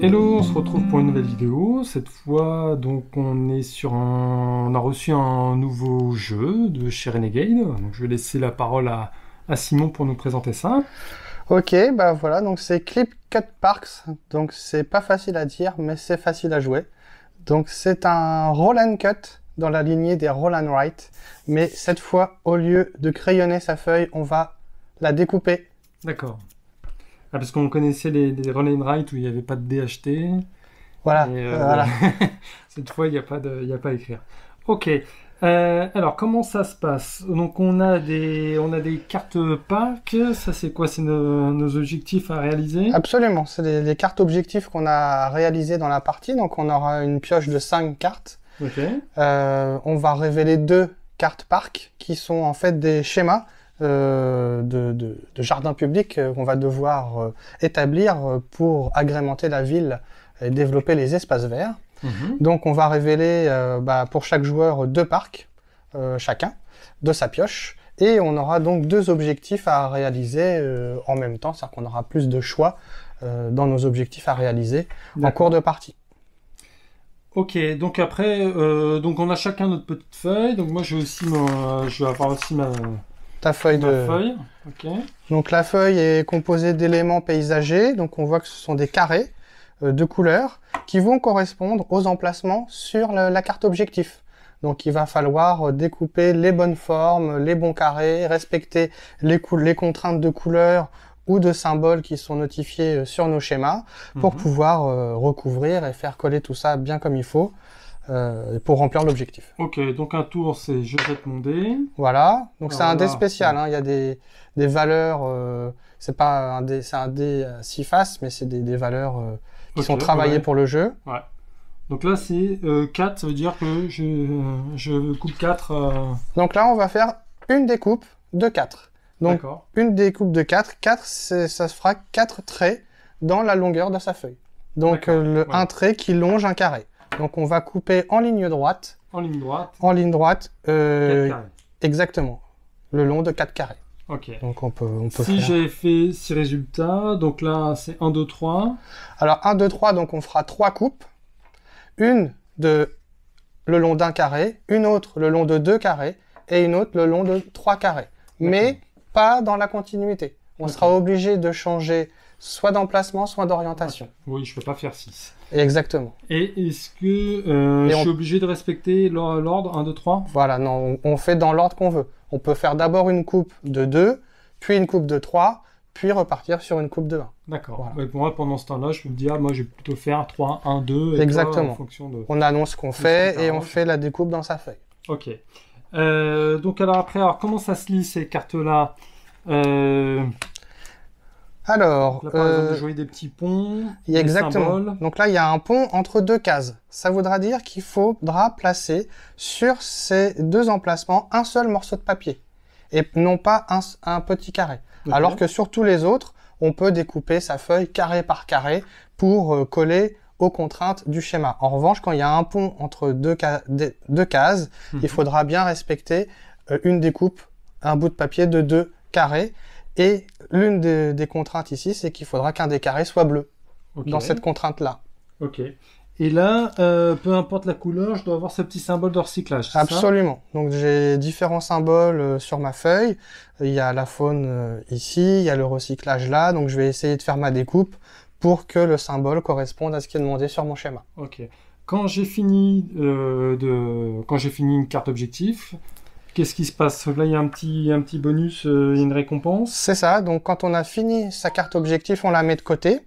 Hello, on se retrouve pour une nouvelle vidéo. Cette fois, donc, on a reçu un nouveau jeu de chez Renegade. Donc, je vais laisser la parole à Simon pour nous présenter ça. Ok, bah voilà, donc c'est Clip Cut Parks. Donc c'est pas facile à dire, mais c'est facile à jouer. Donc c'est un roll and cut dans la lignée des roll and write, mais cette fois, au lieu de crayonner sa feuille, on va la découper. D'accord. Ah, parce qu'on connaissait les roll and write où il n'y avait pas de DHT. Voilà, Et, voilà. cette fois, il n'y a pas à écrire. Ok. Alors, comment ça se passe? Donc, on a des cartes pack. Ça, c'est quoi? C'est nos objectifs à réaliser? Absolument, c'est les cartes objectifs qu'on a réalisées dans la partie. Donc on aura une pioche de 5 cartes. Ok. On va révéler 2 cartes parc qui sont en fait des schémas de jardin public qu'on va devoir établir pour agrémenter la ville et développer les espaces verts. Donc on va révéler pour chaque joueur 2 parcs chacun de sa pioche, et on aura donc 2 objectifs à réaliser en même temps, c'est-à-dire qu'on aura plus de choix dans nos objectifs à réaliser en cours de partie. Ok, donc après, donc on a chacun notre petite feuille. Donc moi je vais avoir aussi Ta feuille feuille. Ok. Donc la feuille est composée d'éléments paysagers, donc on voit que ce sont des carrés de couleurs qui vont correspondre aux emplacements sur la carte objectif. Donc il va falloir découper les bonnes formes, les bons carrés, respecter les contraintes de couleurs ou de symboles qui sont notifiés sur nos schémas pour pouvoir recouvrir et faire coller tout ça bien comme il faut pour remplir l'objectif. Ok, donc un tour c'est je jette mon dé. Voilà, donc c'est un dé Voilà. spécial, hein. Il y a des valeurs, c'est pas un dé, c'est un dé 6 faces, mais c'est des valeurs qui sont travaillées pour le jeu. Ouais. Donc là c'est 4, ça veut dire que je coupe 4. Donc là on va faire une découpe de 4. Donc une découpe de 4, 4 ça se fera 4 traits dans la longueur de sa feuille. Donc un trait qui longe un carré. Donc on va couper en ligne droite. En ligne droite. En ligne droite. 4 carrés. Exactement. Le long de 4 carrés. Ok. Donc on peut si j'ai fait 6 résultats, donc là c'est 1, 2, 3. Alors 1, 2, 3, donc on fera 3 coupes. Une le long d'un carré, une autre le long de 2 carrés et une autre le long de 3 carrés. Mais pas dans la continuité. On sera obligé de changer soit d'emplacement, soit d'orientation. Oui, je peux pas faire 6. Exactement. Et est-ce que je suis obligé de respecter l'ordre 1, 2, 3? Voilà, non, on fait dans l'ordre qu'on veut. On peut faire d'abord une coupe de 2, puis une coupe de 3, puis repartir sur une coupe de 1. D'accord. Voilà. Pour moi, pendant ce temps-là, je peux me dire, moi, je vais plutôt faire 3, 1, 2. Et exactement. Toi, en fonction de... On annonce ce qu'on fait et on fait la découpe dans sa feuille. Ok. Donc, alors, comment ça se lit, ces cartes-là? Alors, là, par exemple, jouer des petits ponts, exactement. Symboles. Donc là, il y a un pont entre 2 cases. Ça voudra dire qu'il faudra placer sur ces 2 emplacements un seul morceau de papier et non pas un petit carré. Alors que sur tous les autres, on peut découper sa feuille carré par carré pour coller aux contraintes du schéma. En revanche, quand il y a un pont entre 2 cases, il faudra bien respecter une découpe, un bout de papier de 2 carrés. Et l'une des contraintes ici, c'est qu'il faudra qu'un des carrés soit bleu dans cette contrainte-là. Ok. Et là, peu importe la couleur, je dois avoir ce petit symbole de recyclage, c'est Absolument. Ça donc j'ai différents symboles sur ma feuille. Il y a la faune ici, il y a le recyclage là. Donc je vais essayer de faire ma découpe pour que le symbole corresponde à ce qui est demandé sur mon schéma. Ok. Quand j'ai fini une carte objectif, qu'est-ce qui se passe? Là, il y a un petit bonus, une récompense. C'est ça. Donc quand on a fini sa carte objectif, on la met de côté.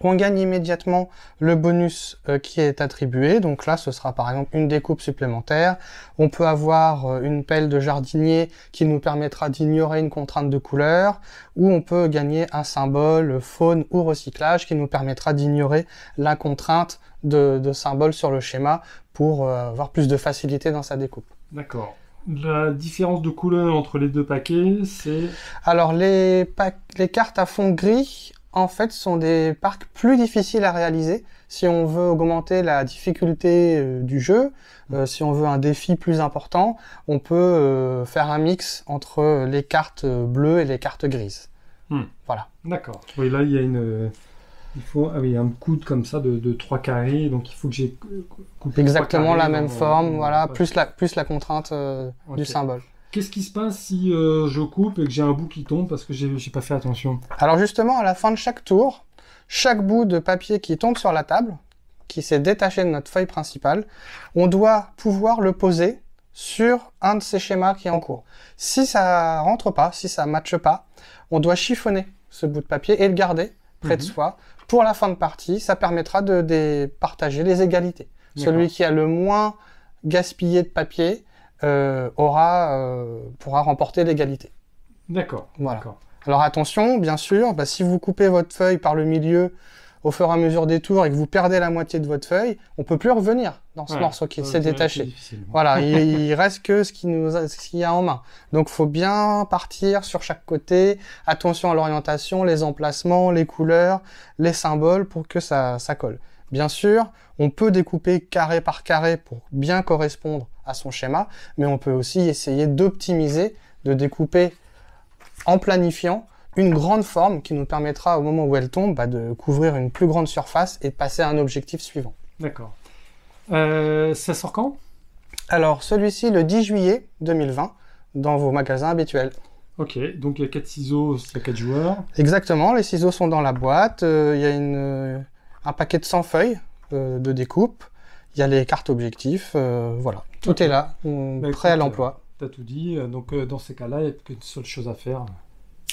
On gagne immédiatement le bonus qui est attribué. Donc là, ce sera par exemple une découpe supplémentaire. On peut avoir une pelle de jardinier qui nous permettra d'ignorer une contrainte de couleur. Ou on peut gagner un symbole faune ou recyclage qui nous permettra d'ignorer la contrainte de symbole sur le schéma pour avoir plus de facilité dans sa découpe. D'accord. La différence de couleur entre les 2 paquets, c'est... Alors les cartes à fond gris, en fait, sont des parcs plus difficiles à réaliser. Si on veut augmenter la difficulté du jeu, si on veut un défi plus important, on peut faire un mix entre les cartes bleues et les cartes grises. Voilà. D'accord. Oui, là, il y a il faut un coude comme ça de 3 carrés, donc il faut que j'ai coupé Exactement 3 la carrés même dans forme, voilà, dans- plus la contrainte du symbole. Qu'est-ce qui se passe si je coupe et que j'ai un bout qui tombe parce que j'ai pas fait attention? Alors justement, à la fin de chaque tour, chaque bout de papier qui tombe sur la table, qui s'est détaché de notre feuille principale, on doit pouvoir le poser sur un de ces schémas qui est en cours. Si ça rentre pas, si ça matche pas, on doit chiffonner ce bout de papier et le garder près de soi. Pour la fin de partie, ça permettra de partager les égalités. Celui qui a le moins gaspillé de papier pourra remporter l'égalité. D'accord. Voilà. Alors attention, bien sûr, si vous coupez votre feuille par le milieu au fur et à mesure des tours et que vous perdez la moitié de votre feuille, on peut plus revenir dans ce morceau qui s'est détaché. Voilà, il reste que ce qu'il y a en main. Donc faut bien partir sur chaque côté. Attention à l'orientation, les emplacements, les couleurs, les symboles pour que ça colle. Bien sûr, on peut découper carré par carré pour bien correspondre à son schéma, mais on peut aussi essayer d'optimiser, de découper en planifiant une grande forme qui nous permettra, au moment où elle tombe, de couvrir une plus grande surface et de passer à un objectif suivant. D'accord. Ça sort quand? Alors, celui-ci, le 10 juillet 2020, dans vos magasins habituels. Ok, donc il y a 4 ciseaux, il y a 4 joueurs. Exactement, les ciseaux sont dans la boîte, il y a un paquet de 100 feuilles de découpe, il y a les cartes objectifs, voilà. Tout est là, prêt à l'emploi. Tu as tout dit, donc dans ces cas-là, il n'y a qu'une seule chose à faire,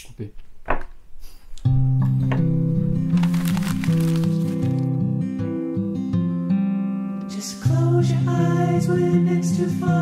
couper. Just close your eyes when it's too far.